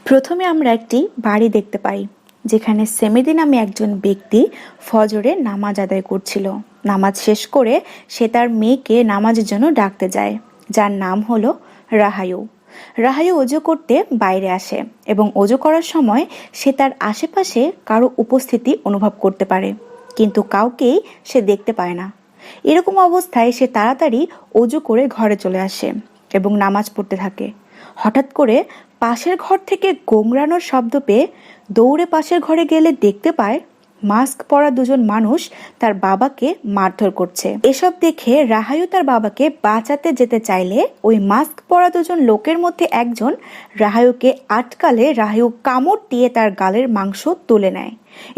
প্রথমে আমরা একটি বাড়ি দেখতে পাই, যেখানে সেমেদি নামে একজন ব্যক্তি ফজরে নামাজ আদায় করছিল। নামাজ শেষ করে সে তার মেয়েকে নামাজের জন্য ডাকতে যায়, যার নাম হলো রাহায়ু। রাহায়ু অজু করতে বাইরে আসে এবং অজু করার সময় সে তার আশেপাশে কারো উপস্থিতি অনুভব করতে পারে, কিন্তু কাউকেই সে দেখতে পায় না। এরকম অবস্থায় সে তাড়াতাড়ি অজু করে ঘরে চলে আসে এবং নামাজ পড়তে থাকে। হঠাৎ করে পাশের ঘর থেকে গোংরানোর শব্দ পেয়ে দৌড়ে পাশের ঘরে গেলে দেখতে পায় মাস্ক পরা দুজন মানুষ তার বাবাকে মারধর করছে। এসব দেখে রাহায়ু তার বাবাকে বাঁচাতে যেতে চাইলে ওই মাস্ক পরা দুজন লোকের মধ্যে একজন রাহায়ুকে আটকালে রাহায়ু কামড় দিয়ে তার গালের মাংস তুলে নেয়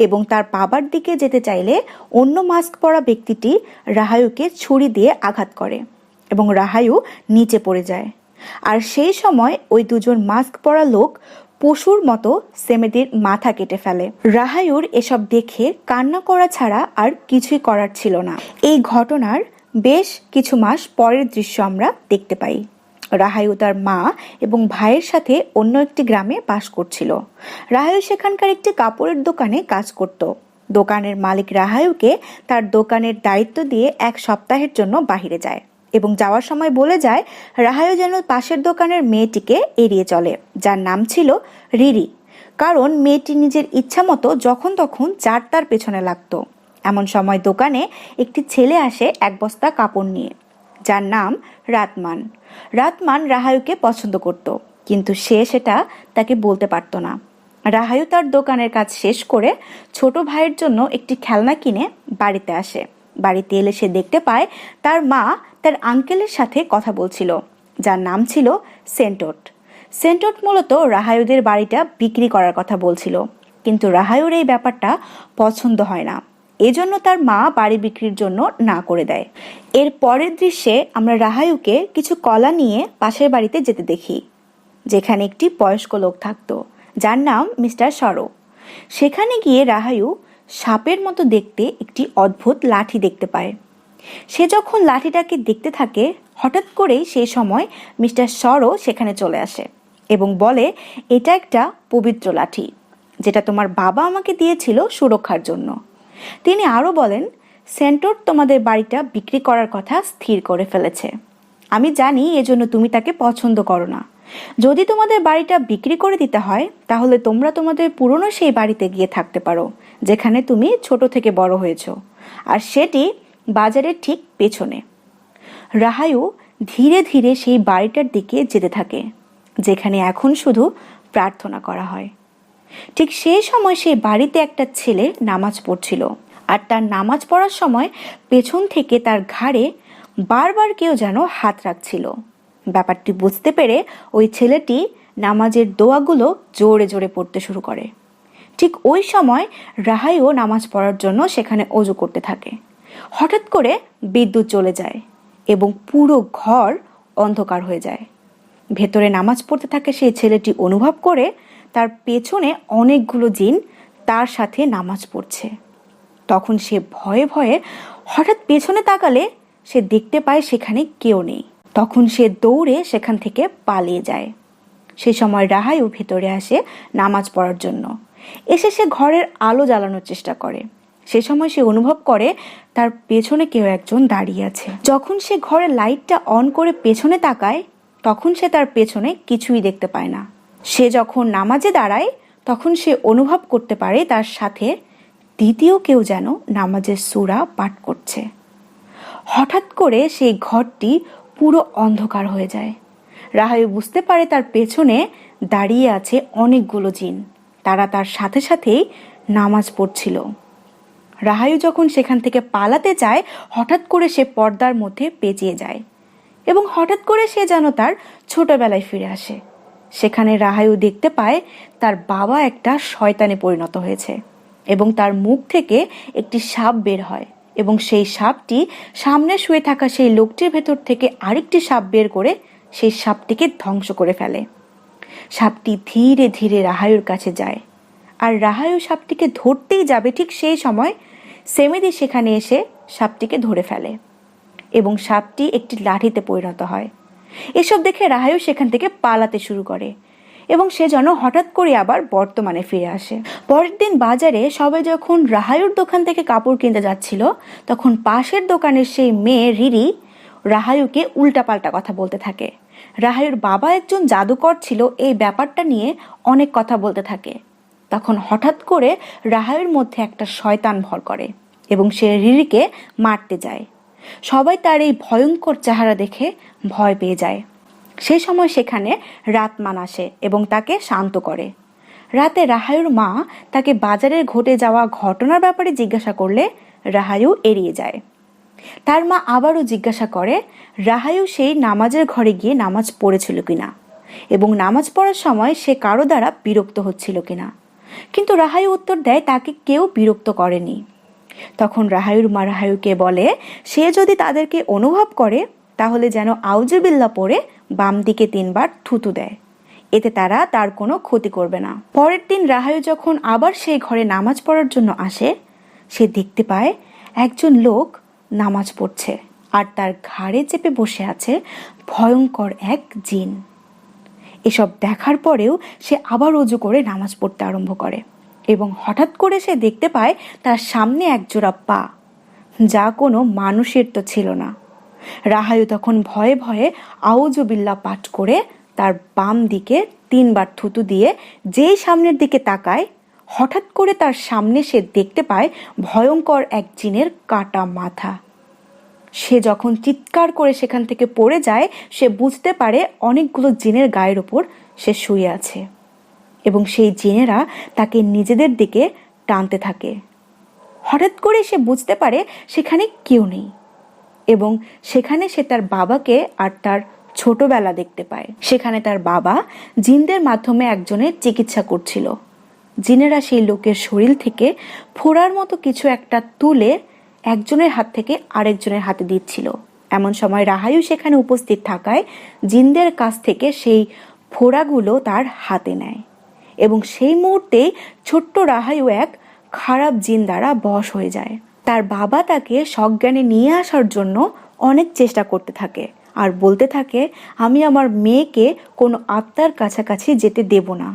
এবং তার বাবার দিকে যেতে চাইলে অন্য মাস্ক পরা ব্যক্তিটি রাহায়ুকে ছুরি দিয়ে আঘাত করে এবং রাহায়ু নিচে পড়ে যায়। আর সেই সময় ওই দুজন মাস্ক পরা লোক পশুর মতো সেমেদির মাথা কেটে ফেলে। রাহায়ুর এসব দেখে কান্না করা ছাড়া আর কিছুই করার ছিল না। এই ঘটনার বেশ কিছু মাস পরের দৃশ্য আমরা দেখতে পাই। রাহায়ু তার মা এবং ভাইয়ের সাথে অন্য একটি গ্রামে বাস করছিল। রাহায়ু সেখানকার একটি কাপড়ের দোকানে কাজ করত। দোকানের মালিক রাহায়ুকে তার দোকানের দায়িত্ব দিয়ে এক সপ্তাহের জন্য বাহিরে যায় এবং যাওয়ার সময় বলে যায় রাহায়ু যেন পাশের দোকানের মেয়েটিকে এড়িয়ে চলে, যার নাম ছিল রিরি, কারণ মেয়েটি নিজের ইচ্ছা মতো যখন তখন যার তার পেছনে লাগতো। এমন সময় দোকানে একটি ছেলে আসে এক বস্তা কাপড় নিয়ে, যার নাম রাতমান। রাতমান রাহায়ুকে পছন্দ করত, কিন্তু সে সেটা তাকে বলতে পারত না। রাহায়ু তার দোকানের কাজ শেষ করে ছোট ভাইয়ের জন্য একটি খেলনা কিনে বাড়িতে আসে। বাড়িতে এলে সে দেখতে পায় তার মা তার আঙ্কেলের সাথে কথা বলছিল, যার নাম ছিল সেন্টোট। সেন্টোট মূলত রাহায়ুদের বাড়িটা বিক্রি করার কথা বলছিল, কিন্তু রাহায়ুর এই ব্যাপারটা পছন্দ হয় না। এজন্য তার মা বাড়ি বিক্রির জন্য না করে দেয়। এর পরের দৃশ্যে আমরা রাহায়ুকে কিছু কলা নিয়ে পাশের বাড়িতে যেতে দেখি, যেখানে একটি বয়স্ক লোক থাকতো, যার নাম মিস্টার সরো। সেখানে গিয়ে রাহায়ু সাপের মতো দেখতে একটি অদ্ভুত লাঠি দেখতে পায়। সে যখন লাঠিটাকে দেখতে থাকে, হঠাৎ করেই সেই সময় মিস্টার সরো সেখানে চলে আসে এবং বলে, এটা একটা পবিত্র লাঠি, যেটা তোমার বাবা আমাকে দিয়েছিল সুরক্ষার জন্য। তিনি আরও বলেন, সেন্টোর তোমাদের বাড়িটা বিক্রি করার কথা স্থির করে ফেলেছে। আমি জানি এজন্য তুমি তাকে পছন্দ করো না। যদি তোমাদের বাড়িটা বিক্রি করে দিতে হয়, তাহলে তোমরা তোমাদের পুরনো সেই বাড়িতে গিয়ে থাকতে পারো, যেখানে তুমি ছোট থেকে বড় হয়েছো, আর সেটি বাজারের ঠিক পেছনে। রাহায়ু ধীরে ধীরে সেই বাড়িটার দিকে যেতে থাকে, যেখানে এখন শুধু প্রার্থনা করা হয়। ঠিক সেই সময় সেই বাড়িতে একটা ছেলে নামাজ পড়ছিল, আর তার নামাজ পড়ার সময় পেছন থেকে তার ঘাড়ে বারবার কেউ যেন হাত রাখছিল। ব্যাপারটি বুঝতে পেরে ওই ছেলেটি নামাজের দোয়াগুলো জোরে জোরে পড়তে শুরু করে। ঠিক ওই সময় রাহায়ু নামাজ পড়ার জন্য সেখানে অজু করতে থাকে। হঠাৎ করে বিদ্যুৎ চলে যায় এবং পুরো ঘর অন্ধকার হয়ে যায়। ভেতরে নামাজ পড়তে থাকে সেই ছেলেটি অনুভব করে তার পেছনে অনেকগুলো জিন তার সাথে নামাজ পড়ছে। তখন সে ভয়ে ভয়ে হঠাৎ পেছনে তাকালে সে দেখতে পায় সেখানে কেউ নেই। তখন সে দৌড়ে সেখান থেকে পালিয়ে যায়। সেই সময় রাহায়ু ভেতরে আসে নামাজ পড়ার জন্য। এসে সে ঘরের আলো জ্বালানোর চেষ্টা করে। সে সময় সে অনুভব করে তার পেছনে কেউ একজন দাঁড়িয়ে আছে। যখন সে ঘরের লাইটটা অন করে পেছনে তাকায়, তখন সে তার পেছনে কিছুই দেখতে পায় না। সে যখন নামাজে দাঁড়ায়, তখন সে অনুভব করতে পারে তার সাথে দ্বিতীয় কেউ যেন নামাজের সূরা পাঠ করছে। হঠাৎ করে সেই ঘরটি পুরো অন্ধকার হয়ে যায়। রাহায়ু বুঝতে পারে তার পেছনে দাঁড়িয়ে আছে অনেকগুলো জিন, তারা তার সাথে সাথেই নামাজ পড়ছিল। রাহায়ু যখন সেখান থেকে পালাতে চায়, হঠাৎ করে সে পর্দার মধ্যে পেঁচিয়ে যায় এবং হঠাৎ করে সে যেন তার ছোটবেলায় ফিরে আসে। সেখানে রাহায়ু দেখতে পায় তার বাবা একটা শয়তানে পরিণত হয়েছে এবং তার মুখ থেকে একটি সাপ বের হয় এবং সেই সাপটি সামনে শুয়ে থাকা সেই লোকটির ভেতর থেকে আরেকটি সাপ বের করে সেই সাপটিকে ধ্বংস করে ফেলে। সাপটি ধীরে ধীরে রাহায়ুর কাছে যায়, আর রাহায়ু সাপটিকে ধরতেই যাবে, ঠিক সেই সময় সেমেদি সেখানে এসে সাপটিকে ধরে ফেলে এবং সাপটি একটি লাঠিতে পরিণত হয়। এসব দেখে রাহায়ু সেখান থেকে পালাতে শুরু করে এবং সে যেন হঠাৎ করে আবার বর্তমানে ফিরে আসে। পরের দিন বাজারে সবাই যখন রাহায়ুর দোকান থেকে কাপড় কিনতে যাচ্ছিল, তখন পাশের দোকানের সেই মেয়ে রিরি রাহায়ুকে উল্টাপাল্টা কথা বলতে থাকে। রাহায়ুর বাবা একজন জাদুকর ছিল, এই ব্যাপারটা নিয়ে অনেক কথা বলতে থাকে। তখন হঠাৎ করে রাহায়ুর মধ্যে একটা শয়তান ভর করে এবং সে রিরিকে মারতে যায়। সবাই তার এই ভয়ঙ্কর চেহারা দেখে ভয় পেয়ে যায়। সেই সময় সেখানে রাতমান আসে এবং তাকে শান্ত করে। রাতে রাহায়ুর মা তাকে বাজারে ঘটে যাওয়া ঘটনার ব্যাপারে জিজ্ঞাসা করলে রাহায়ু এড়িয়ে যায়। তার মা আবারও জিজ্ঞাসা করে রাহায়ু সেই নামাজের ঘরে গিয়ে নামাজ পড়েছিল কিনা এবং নামাজ পড়ার সময় সে কারো দ্বারা বিরক্ত হচ্ছিল কিনা। কিন্তু রাহায়ু উত্তর দেয় তাকে কেউ বিরক্ত করেনি। তখন রাহায়ুর মা রাহায়ুকে বলে সে যদি তাদেরকে অনুভব করে তাহলে যেন আউযুবিল্লাহ পড়ে বাম দিকে 3 বার থুতু দেয়, এতে তারা তার কোনো ক্ষতি করবে না। পরের দিন রাহায়ু যখন আবার সেই ঘরে নামাজ পড়ার জন্য আসে, সে দেখতে পায় একজন লোক নামাজ পড়ছে আর তার ঘাড়ে চেপে বসে আছে ভয়ঙ্কর এক জিন। এসব দেখার পরেও সে আবার অজু করে নামাজ পড়তে আরম্ভ করে এবং হঠাৎ করে সে দেখতে পায় তার সামনে একজোড়া পা, যা কোনো মানুষের তো ছিল না। রাহায়ু তখন ভয়ে ভয়ে আউযুবিল্লাহ পাঠ করে তার বাম দিকে 3 বার থুতু দিয়ে যেই সামনের দিকে তাকায়, হঠাৎ করে তার সামনে সে দেখতে পায় ভয়ঙ্কর এক জিনের কাটা মাথা। সে যখন চিৎকার করে সেখান থেকে পড়ে যায়, সে বুঝতে পারে অনেকগুলো জিনের গায়ের ওপর সে শুয়ে আছে এবং সেই জিনেরা তাকে নিজেদের দিকে টানতে থাকে। হঠাৎ করে সে বুঝতে পারে সেখানে কেউ নেই এবং সেখানে সে তার বাবাকে আর তার ছোটবেলা দেখতে পায়। সেখানে তার বাবা জিনদের মাধ্যমে একজনের চিকিৎসা করছিল। জিনেরা সেই লোকের শরীর থেকে ফোড়ার মতো কিছু একটা তুলে একজনের হাত থেকে আরেকজনের হাতে দিচ্ছিল। এমন সময় রাহায়ু সেখানে উপস্থিত থাকায় জিনদের কাছ থেকে সেই ফোড়াগুলো তার হাতে নেয় এবং সেই মুহূর্তেই ছোট্ট রাহায়ু এক খারাপ জিন দ্বারা বশ হয়ে যায়। তার বাবা তাকে সজ্ঞানে নিয়ে আসার জন্য অনেক চেষ্টা করতে থাকে আর বলতে থাকে আমি আমার মেয়েকে কোনো আত্মার কাছাকাছি যেতে দেব না।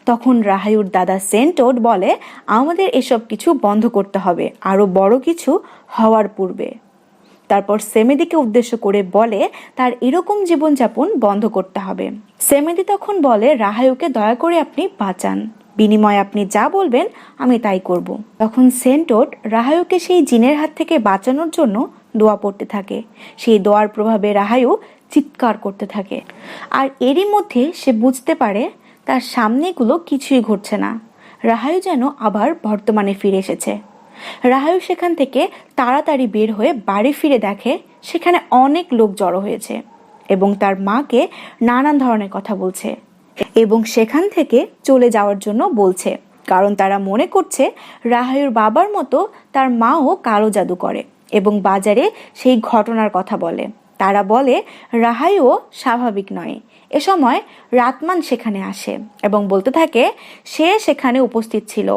তখন রাহায়ুর দাদা সেন্টোড বলে আমাদের এসব কিছু বন্ধ করতে হবে আরো বড় কিছু হওয়ার পূর্বে। তারপর সেমেদিকে উদ্দেশ্য করে বলে তার এরকম জীবনযাপন বন্ধ করতে হবে। সেমেদি তখন বলে রাহায়ুকে দয়া করে আপনি বাঁচান, বিনিময়ে আপনি যা বলবেন আমি তাই করব। তখন সেন্টোড রাহায়ুকে সেই জিনের হাত থেকে বাঁচানোর জন্য দোয়া পড়তে থাকে। সেই দোয়ার প্রভাবে রাহায়ু চিৎকার করতে থাকে আর এরই মধ্যে সে বুঝতে পারে তার সামনেগুলো কিছুই ঘটছে না। রাহায়ু যেন আবার বর্তমানে ফিরে এসেছে। রাহায়ু সেখান থেকে তাড়াতাড়ি বের হয়ে বাড়ি ফিরে দেখে সেখানে অনেক লোক জড়ো হয়েছে এবং তার মাকে নানান ধরনের কথা বলছে এবং সেখান থেকে চলে যাওয়ার জন্য বলছে, কারণ তারা মনে করছে রাহায়ুর বাবার মতো তার মাও কালো জাদু করে এবং বাজারে সেই ঘটনার কথা বলে। তারা বলে রাহায়ুও স্বাভাবিক নয়। এ সময় রাতমান সেখানে আসে এবং বলতে থাকে সে সেখানে উপস্থিত ছিল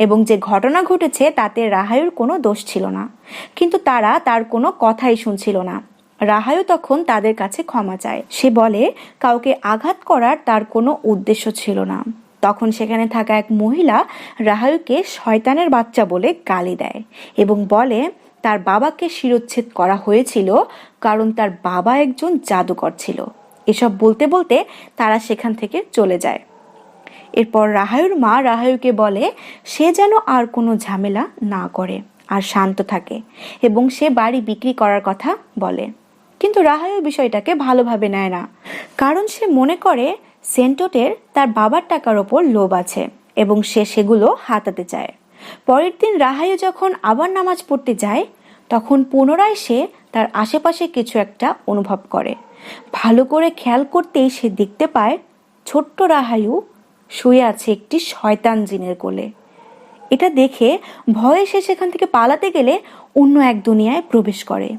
এবং যে ঘটনা ঘটেছে তাতে রাহায়ুর কোনো দোষ ছিল না, কিন্তু তারা তার কোনো কথাই শুনছিল না। রাহায়ু তখন তাদের কাছে ক্ষমা চায়। সে বলে কাউকে আঘাত করার তার কোনো উদ্দেশ্য ছিল না। তখন সেখানে থাকা এক মহিলা রাহায়ুকে শয়তানের বাচ্চা বলে গালি দেয় এবং বলে তার বাবাকে শিরোচ্ছেদ করা হয়েছিল কারণ তার বাবা একজন জাদুকর ছিল। এসব বলতে বলতে তারা সেখান থেকে চলে যায়। এরপর রাহায়ুর মা রাহায়ুকে বলে সে যেন আর কোনো ঝামেলা না করে আর শান্ত থাকে এবং সে বাড়ি বিক্রি করার কথা বলে। কিন্তু রাহায়ু বিষয়টাকে ভালোভাবে নেয় না, কারণ সে মনে করে সেন্টোটের তার বাবার টাকার ওপর লোভ আছে এবং সে সেগুলো হাতাতে চায়। পরের দিন রাহায়ু যখন আবার নামাজ পড়তে যায়, তখন পুনরায় সে তার আশেপাশে কিছু একটা অনুভব করে। ভালো করে খেয়াল করতেই সে দেখতে পায় ছোট্ট রাহায়ু শুয়ে আছে একটি শয়তান জিনের কোলে। এটা দেখে ভয়ে সে সেখান থেকে পালাতে গেলে অন্য এক দুনিয়ায় প্রবেশ করে,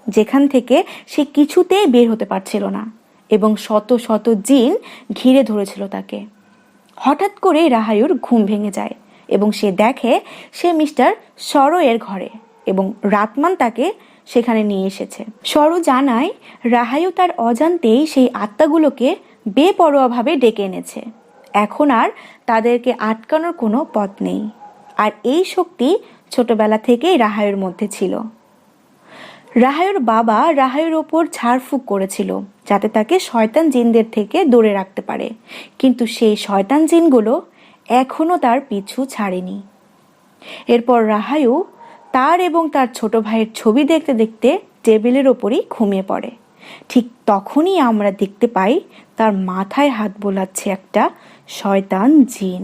যেখান থেকে সে কিছুতেই বের হতে পারছিল না এবং শত শত জিন ঘিরে ধরেছিল তাকে। হঠাৎ করে রাহায়ুর ঘুম ভেঙে যায় এবং সে দেখে সে মিস্টার সরো এর ঘরে এবং রাতমান তাকে সেখানে নিয়ে এসেছে। সরো জানায় রাহায়ু তার অজান্তেই সেই আত্মাগুলোকে বেপরোয়াভাবে ডেকে এনেছে এখন আর তাদেরকে আটকানোর কোনো পথ নেই। আর এই শক্তি ছোটবেলা থেকেই রাহায়ুর মধ্যে ছিল। রাহায়ুর বাবা রাহায়ুর ওপর ঝাড়ফুঁক করেছিল যাতে তাকে শয়তান জিনদের থেকে দূরে রাখতে পারে, কিন্তু সেই শয়তান জিনগুলো এখনও তার পিছু ছাড়েনি। এরপর রাহায়ু তার এবং তার ছোট ভাইয়ের ছবি দেখতে দেখতে টেবিলের ওপরই ঘুমিয়ে পড়ে। ঠিক তখনই আমরা দেখতে পাই তার মাথায় হাত বোলাচ্ছে একটা শয়তান জিন।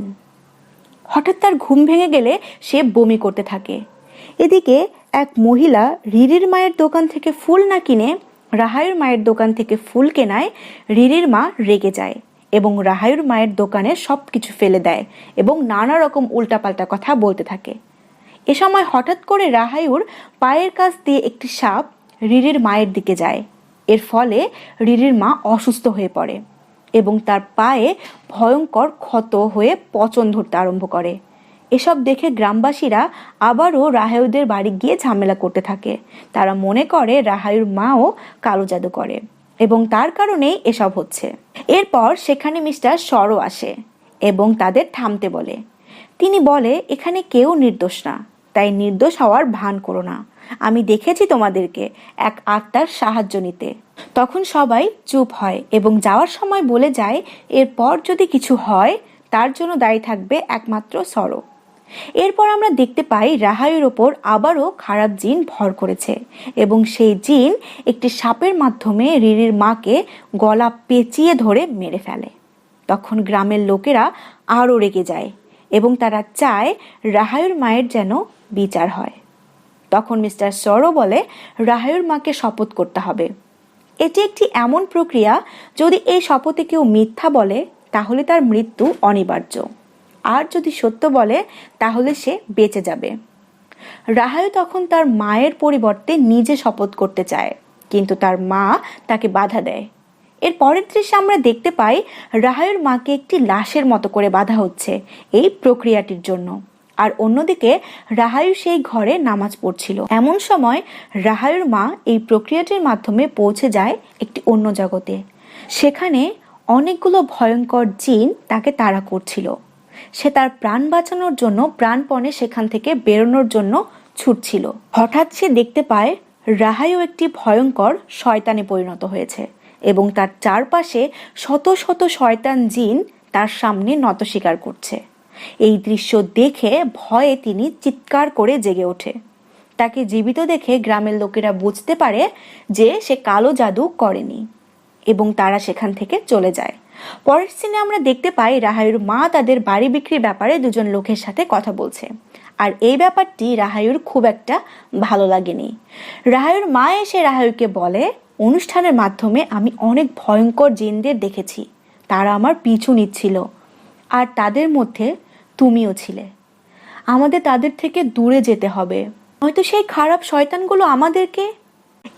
হঠাৎ তার ঘুম ভেঙে গেলে সে বমি করতে থাকে। এদিকে এক মহিলা রিরির মায়ের দোকান থেকে ফুল না কিনে রাহায়ুর মায়ের দোকান থেকে ফুল কেনায় রিরির মা রেগে যায় এবং রাহায়ুর মায়ের দোকানে সব কিছু ফেলে দেয় এবং নানা রকম উল্টাপাল্টা কথা বলতে থাকে। এ সময় হঠাৎ করে রাহায়ুর পায়ের কাছ দিয়ে একটি সাপ রিরির মায়ের দিকে যায়। এর ফলে রিরির মা অসুস্থ হয়ে পড়ে এবং তার পায়ে ভয়ঙ্কর ক্ষত হয়ে পচন ধরতে আরম্ভ করে। এসব দেখে গ্রামবাসীরা আবারও রাহায়ুদের বাড়ি গিয়ে ঝামেলা করতে থাকে। তারা মনে করে রাহায়ুর মাও কালো জাদু করে এবং তার কারণেই এসব হচ্ছে। এরপর সেখানে মিস্টার সরো আসে এবং তাদের থামতে বলে। তিনি বলে, এখানে কেউ নির্দোষ না, তাই নির্দোষ হওয়ার ভান করো না। আমি দেখেছি তোমাদেরকে এক আত্মার সাহায্য নিতে। তখন সবাই চুপ হয় এবং যাওয়ার সময় বলে যায়, এরপর যদি কিছু হয় তার জন্য দায়ী থাকবে একমাত্র সরো। এরপর আমরা দেখতে পাই রাহায়ুর ওপর আবারও খারাপ জিন ভর করেছে এবং সেই জিন একটি সাপের মাধ্যমে রিরির মাকে গলা পেঁচিয়ে ধরে মেরে ফেলে। তখন গ্রামের লোকেরা আরও রেগে যায় এবং তারা চায় রাহায়ুর মায়ের যেন বিচার হয়। তখন মিস্টার সরো বলে, রাহায়ুর মাকে শপথ করতে হবে। এটি একটি এমন প্রক্রিয়া, যদি এই শপথে কেউ মিথ্যা বলে তাহলে তার মৃত্যু অনিবার্য, আর যদি সত্য বলে তাহলে সে বেঁচে যাবে। রাহায়ু তখন তার মায়ের পরিবর্তে নিজে শপথ করতে চায়, কিন্তু তার মা তাকে বাধা দেয়। এর পরের দৃশ্যে আমরা দেখতে পাই রাহায়ুর মাকে একটি লাশের মতো করে বাঁধা হচ্ছে এই প্রক্রিয়াটির জন্য, আর অন্যদিকে রাহায়ু সেই ঘরে নামাজ পড়ছিল। এমন সময় রাহায়ুর মা এই প্রক্রিয়াটির মাধ্যমে পৌঁছে যায় একটি অন্য জগতে। সেখানে অনেকগুলো ভয়ঙ্কর জিন তাকে তাড়া করছিল। সে তার প্রাণ বাঁচানোর জন্য প্রাণপণে সেখান থেকে বেরোনোর জন্য ছুটছিল। হঠাৎ সে দেখতে পায় রাহায়ু একটি ভয়ঙ্কর শয়তানে পরিণত হয়েছে এবং তার চারপাশে শত শত শয়তান জিন তার সামনে নত স্বীকার করছে। এই দৃশ্য দেখে ভয়ে তিনি চিৎকার করে জেগে ওঠে। তাকে জীবিত দেখে গ্রামের লোকেরা বুঝতে পারে যে সে কালো জাদু করেনি এবং তারা সেখান থেকে চলে যায়। পরের সিনে আমরা দেখতে পাই রাহায়ুর মা তাদের বাড়ি বিক্রির ব্যাপারে দুজন লোকের সাথে কথা বলছে, আর এই ব্যাপারটি রাহায়ুর খুব একটা ভালো লাগেনি। রাহায়ুর মা এসে রাহায়ুকে বলে, অনুষ্ঠানের মাধ্যমে আমি অনেক ভয়ঙ্কর জিনদের দেখেছি, তারা আমার পিছু নিচ্ছিল, আর তাদের মধ্যে তুমিও ছিলে। আমাদের তাদের থেকে দূরে যেতে হবে, হয়তো সেই খারাপ শয়তানগুলো আমাদেরকে।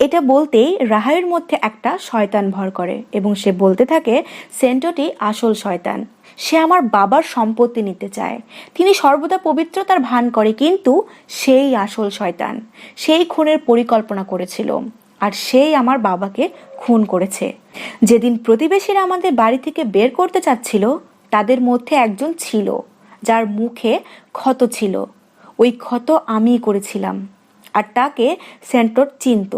এটা বলতেই রাহায়ুর মধ্যে একটা শয়তান ভর করে এবং সে বলতে থাকে, সেন্টোটি আসল শয়তান, সে আমার বাবার সম্পত্তি নিতে চায়। তিনি সর্বদা পবিত্রতার ভান করে, কিন্তু সেই আসল শয়তান, সেই খুনের পরিকল্পনা করেছিল, আর সেই আমার বাবাকে খুন করেছে। যেদিন প্রতিবেশীরা আমাদের বাড়ি থেকে বের করতে চাচ্ছিল, তাদের মধ্যে একজন ছিল যার মুখে ক্ষত ছিল। ওই ক্ষত আমিই করেছিলাম, আর তাকে সেন্টোট চিনত।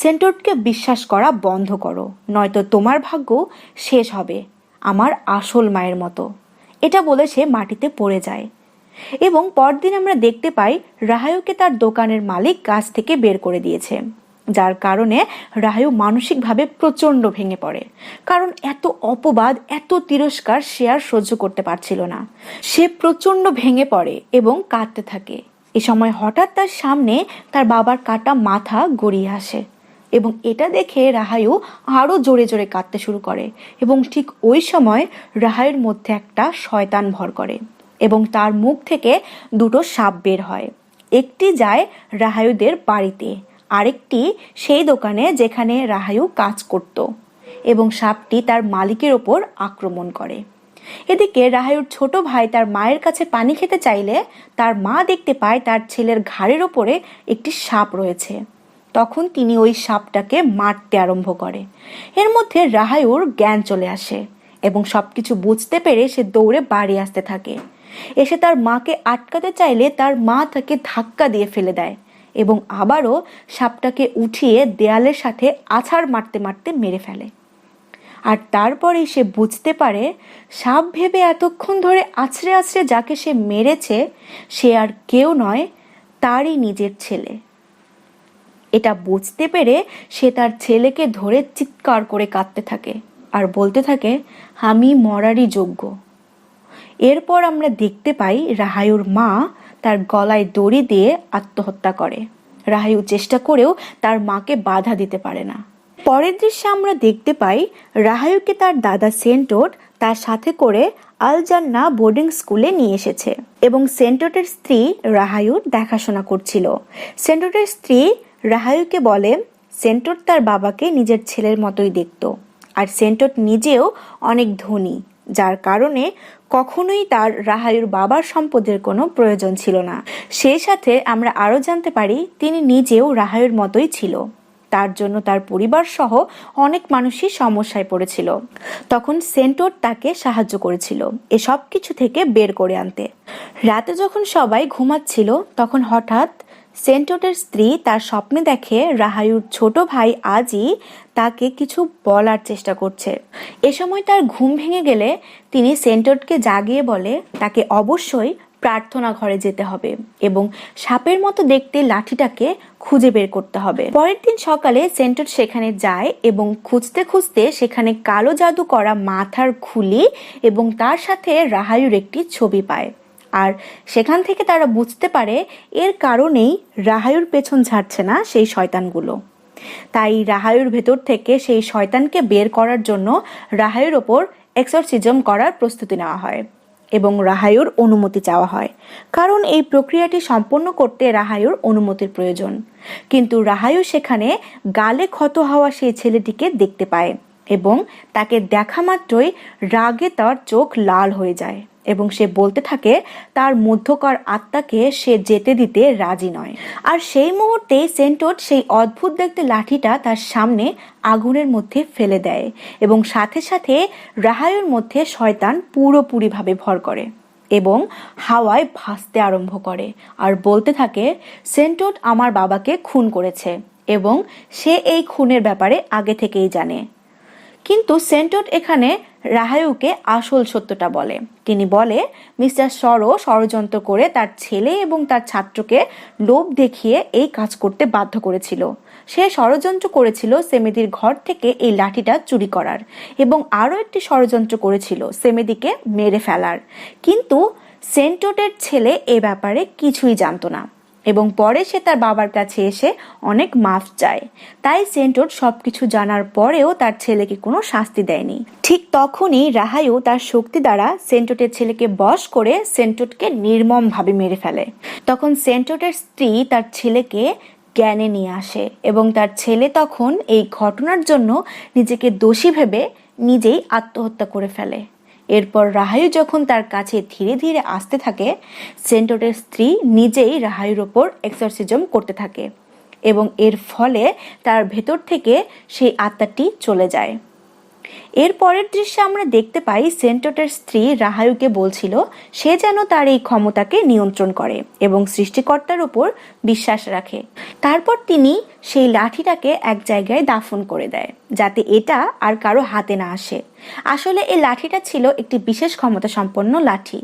সেন্টোটকে বিশ্বাস করা বন্ধ করো, নয়তো তোমার ভাগ্য শেষ হবে আমার আসল মায়ের মতো। এটা বলে সে মাটিতে পড়ে যায় এবং পরদিন আমরা দেখতে পাই রাহায়ুকে তার দোকানের মালিক কাজ থেকে বের করে দিয়েছে, যার কারণে রাহায়ু মানসিকভাবে প্রচণ্ড ভেঙে পড়ে, কারণ এত অপবাদ, এত তিরস্কার সে আর সহ্য করতে পারছিল না। সে প্রচণ্ড ভেঙে পড়ে এবং কাঁদতে থাকে। এ সময় হঠাৎ তার সামনে তার বাবার কাটা মাথা গড়িয়ে আসে এবং এটা দেখে রাহায়ু আরও জোরে জোরে কাঁদতে শুরু করে এবং ঠিক ওই সময় রাহায়ুর মধ্যে একটা শয়তান ভর করে এবং তার মুখ থেকে দুটো সাপ বের হয়। একটি যায় রাহায়ুদের বাড়িতে, আরেকটি সেই দোকানে যেখানে রাহায়ু কাজ করত, এবং সাপটি তার মালিকের ওপর আক্রমণ করে। এদিকে রাহায়ুর ছোট ভাই তার মায়ের কাছে পানি খেতে চাইলে তার মা দেখতে পায় তার ছেলের ঘাড়ের ওপরে একটি সাপ রয়েছে। তখন তিনি ওই সাপটাকে মারতে আরম্ভ করে। এর মধ্যে রাহায়ুর জ্ঞান চলে আসে এবং সবকিছু বুঝতে পেরে সে দৌড়ে বাড়ি আসতে থাকে। এসে তার মাকে আটকাতে চাইলে তার মা তাকে ধাক্কা দিয়ে ফেলে দেয় এবং আবারও সাপটাকে উঠিয়ে দেয়ালের সাথে আছাড় মারতে মারতে মেরে ফেলে। আর তারপরেই সে বুঝতে পারে সাপ ভেবে এতক্ষণ ধরে আছড়ে আছড়ে যাকে সে মেরেছে সে আর কেউ নয়, তারই নিজের ছেলে। এটা বুঝতে পেরে সে তার ছেলেকে ধরে চিৎকার করে কাঁদতে থাকে আর বলতে থাকে, আমি মরারই যোগ্য। এরপর আমরা দেখতে পাই রাহায়ুর মা তার গলায় দড়ি দিয়ে আত্মহত্যা করে। রাহায়ু চেষ্টা করেও তার মাকে বাধা দিতে পারে না। পরের দৃশ্যে আমরা দেখতে পাই রাহায়ুকে তার দাদা সেন্টোট তার সাথে করে আল জান্না বোর্ডিং স্কুলে নিয়ে এসেছে এবং সেন্টোটের স্ত্রী রাহায়ুর দেখাশোনা করছিল। সেন্টোটের স্ত্রী রাহায়ুকে বলে সেন্টোট তার বাবাকে নিজের ছেলের মতোই দেখত আর সেন্টোট নিজেও অনেক ধনী, যার কারণে কখনোই তার রাহায়ুর বাবার সম্পদের কোনো প্রয়োজন ছিল না। সেই সাথে আমরা আরও জানতে পারি তিনি নিজেও রাহায়ুর মতোই ছিল। তার জন্য তার পরিবার সহ অনেক মানুষই সমস্যায় পড়েছিল। তখন সেন্টোট তাকে সাহায্য করেছিল এসব কিছু থেকে বের করে আনতে। রাতে যখন সবাই ঘুমাচ্ছিল তখন হঠাৎ সেন্টোটের স্ত্রী তার স্বপ্নে দেখে রাহায়ুর ছোট ভাই আজি তাকে কিছু বলার চেষ্টা করছে। এ সময় তার ঘুম ভেঙে গেলে তিনি সেন্টোটকে জাগিয়ে বলে তাকে অবশ্যই প্রার্থনা ঘরে যেতে হবে এবং সাপের মতো দেখতে লাঠিটাকে খুঁজে বের করতে হবে। পরের দিন সকালে সেন্টোট সেখানে যায় এবং খুঁজতে খুঁজতে সেখানে কালো জাদু করা মাথার খুলি এবং তার সাথে রাহায়ুর একটি ছবি পায়। আর সেখান থেকে তারা বুঝতে পারে এর কারণেই রাহায়ুর পেছন ছাড়ছে না সেই শয়তানগুলো। তাই রাহায়ুর ভেতর থেকে সেই শয়তানকে বের করার জন্য রাহায়ুর ওপর এক্সরসিজম করার প্রস্তুতি নেওয়া হয় এবং রাহায়ুর অনুমতি চাওয়া হয়, কারণ এই প্রক্রিয়াটি সম্পন্ন করতে রাহায়ুর অনুমতির প্রয়োজন। কিন্তু রাহায়ু সেখানে গালে ক্ষত হওয়া সেই ছেলেটিকে দেখতে পায় এবং তাকে দেখা মাত্রই রাগে তার চোখ লাল হয়ে যায় এবং সে বলতে থাকে তার মধ্যকার আত্মাকে সে যেতে দিতে রাজি নয়। আর সেই মুহূর্তে সেন্টোট সেই অদ্ভুত দেখতে লাঠিটা তার সামনে আগুনের মধ্যে ফেলে দেয় এবং সাথে সাথে রাহায়ুর মধ্যে শয়তান পুরোপুরিভাবে ভর করে এবং হাওয়ায় ভাসতে আরম্ভ করে আর বলতে থাকে সেন্টোট আমার বাবাকে খুন করেছে এবং সে এই খুনের ব্যাপারে আগে থেকেই জানে। কিন্তু সেন্টোট এখানে রাহায়ুকে আসল সত্যটা বলে। তিনি বলে মিস্টার সরো ষড়যন্ত্র করে তার ছেলে এবং তার ছাত্রকে লোভ দেখিয়ে এই কাজ করতে বাধ্য করেছিল। সে ষড়যন্ত্র করেছিল সেমেদির ঘর থেকে এই লাঠিটা চুরি করার এবং আরও একটি ষড়যন্ত্র করেছিল সেমেদিকে মেরে ফেলার। কিন্তু সেন্টোটের ছেলে এ ব্যাপারে কিছুই জানতো না এবং পরে সে তার বাবার কাছে এসে অনেক মাফ চায়। তাই সেন্টোট সবকিছু জানার পরেও তার ছেলেকে কোনো শাস্তি দেয়নি। ঠিক তখনই রাহায়ু তার শক্তি দ্বারা সেন্টোটের ছেলেকে বশ করে সেন্টোটকে নির্মমভাবে মেরে ফেলে। তখন সেন্টোটের স্ত্রী তার ছেলেকে জ্ঞানে নিয়ে আসে এবং তার ছেলে তখন এই ঘটনার জন্য নিজেকে দোষী ভেবে নিজেই আত্মহত্যা করে ফেলে। এরপর রাহায়ু যখন তার কাছে ধীরে ধীরে আসতে থাকে সেন্টোটের স্ত্রী নিজেই রাহায়ুর ওপর এক্সরসিজম করতে থাকে এবং এর ফলে তার ভেতর থেকে সেই আত্মাটি চলে যায়। এর পরের দৃশ্যে আমরা দেখতে পাই সেন্টোটের স্ত্রী রাহায়ুকে বলছিল সে যেন তার এই ক্ষমতাকে নিয়ন্ত্রণ করে এবং সৃষ্টিকর্তার উপর বিশ্বাস রাখে। তারপর তিনি সেই লাঠিটাকে এক জায়গায় দাফন করে দেয় যাতে এটা আর কারো হাতে না আসে। আসলে এই লাঠিটা ছিল একটি বিশেষ ক্ষমতা সম্পন্ন লাঠি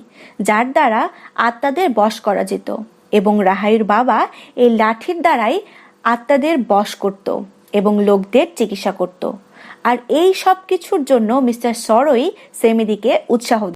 যার দ্বারা আত্মাদের বশ করা যেত এবং রাহায়ুর বাবা এই লাঠির দ্বারাই আত্মাদের বশ করত এবং লোকদের চিকিৎসা করত। আর এই সব কিছুর জন্য মিস্টার সরোই সেমেদিকে উৎসাহ